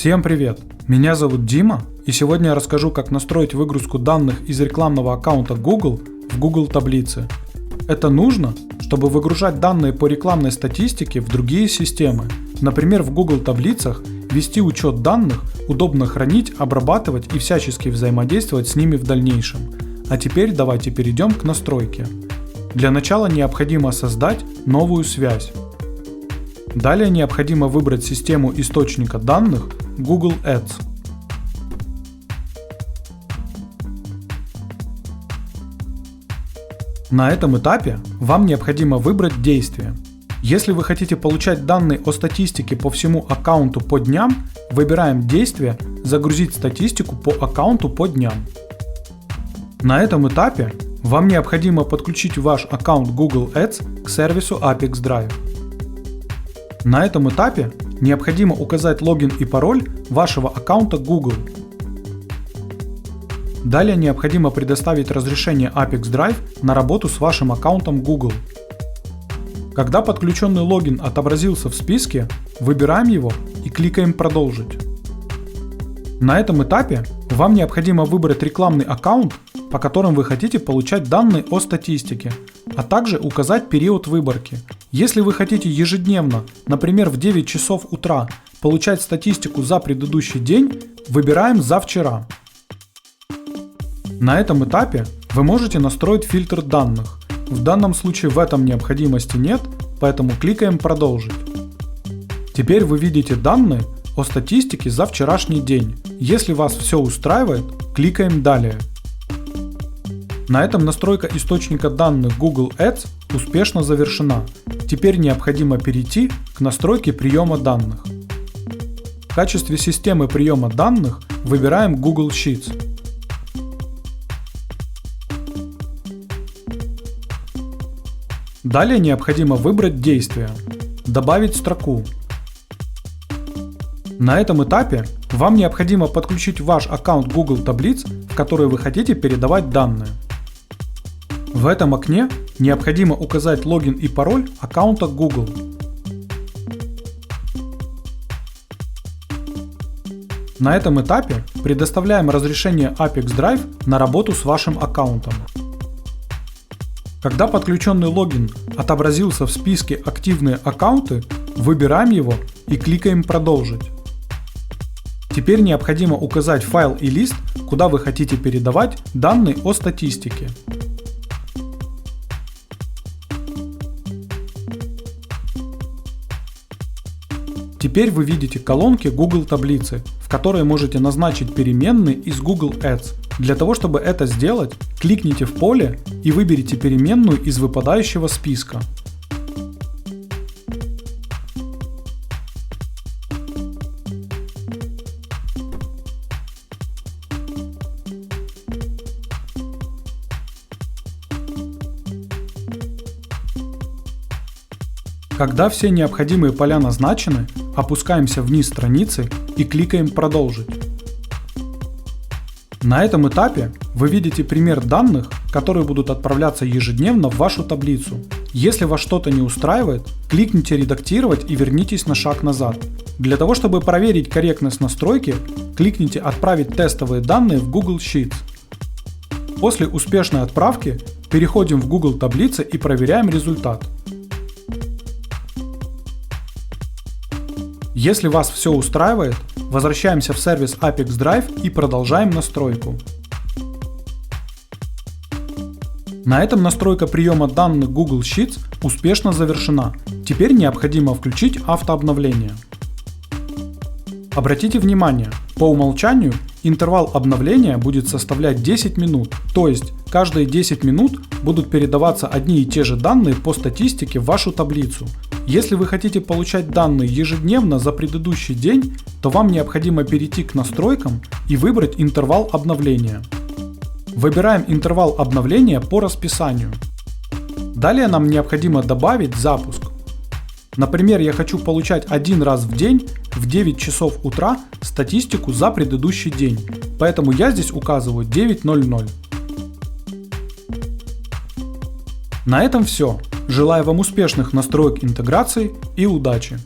Всем привет! Меня зовут Дима, и сегодня я расскажу, как настроить выгрузку данных из рекламного аккаунта Google в Google таблицы. Это нужно, чтобы выгружать данные по рекламной статистике в другие системы. Например, в Google таблицах вести учет данных удобно хранить, обрабатывать и всячески взаимодействовать с ними в дальнейшем. А теперь давайте перейдем к настройке. Для начала необходимо создать новую связь. Далее необходимо выбрать систему источника данных Google Ads. На этом этапе вам необходимо выбрать действие. Если вы хотите получать данные о статистике по всему аккаунту по дням, выбираем действие «Загрузить статистику по аккаунту по дням». На этом этапе вам необходимо подключить ваш аккаунт Google Ads к сервису Apex Drive. На этом этапе необходимо указать логин и пароль вашего аккаунта Google. Далее необходимо предоставить разрешение Apex Drive на работу с вашим аккаунтом Google. Когда подключенный логин отобразился в списке, выбираем его и кликаем «Продолжить». На этом этапе вам необходимо выбрать рекламный аккаунт, по которым вы хотите получать данные о статистике, а также указать период выборки. Если вы хотите ежедневно, например в 9 часов утра, получать статистику за предыдущий день, выбираем «За вчера». На этом этапе вы можете настроить фильтр данных. В данном случае в этом необходимости нет, поэтому кликаем «Продолжить». Теперь вы видите данные о статистике за вчерашний день. Если вас все устраивает, кликаем «Далее». На этом настройка источника данных Google Ads успешно завершена. Теперь необходимо перейти к настройке приема данных. В качестве системы приема данных выбираем Google Sheets. Далее необходимо выбрать действие «Добавить строку». На этом этапе вам необходимо подключить ваш аккаунт Google таблиц, в который вы хотите передавать данные. В этом окне необходимо указать логин и пароль аккаунта Google. На этом этапе предоставляем разрешение Apex Drive на работу с вашим аккаунтом. Когда подключенный логин отобразился в списке «Активные аккаунты», выбираем его и кликаем «Продолжить». Теперь необходимо указать файл и лист, куда вы хотите передавать данные о статистике. Теперь вы видите колонки Google таблицы, в которые можете назначить переменные из Google Ads. Для того, чтобы это сделать, кликните в поле и выберите переменную из выпадающего списка. Когда все необходимые поля назначены, опускаемся вниз страницы и кликаем «Продолжить». На этом этапе вы видите пример данных, которые будут отправляться ежедневно в вашу таблицу. Если вас что-то не устраивает, кликните «Редактировать» и вернитесь на шаг назад. Для того, чтобы проверить корректность настройки, кликните «Отправить тестовые данные в Google Sheets». После успешной отправки переходим в Google таблицы и проверяем результат. Если вас все устраивает, возвращаемся в сервис Apex Drive и продолжаем настройку. На этом настройка приема данных Google Sheets успешно завершена. Теперь необходимо включить автообновление. Обратите внимание, по умолчанию интервал обновления будет составлять 10 минут, то есть каждые 10 минут будут передаваться одни и те же данные по статистике в вашу таблицу. Если вы хотите получать данные ежедневно за предыдущий день, то вам необходимо перейти к настройкам и выбрать интервал обновления. Выбираем интервал обновления по расписанию. Далее нам необходимо добавить запуск. Например, я хочу получать один раз в день в 9 часов утра статистику за предыдущий день, поэтому я здесь указываю 9:00. На этом все. Желаю вам успешных настроек интеграции и удачи!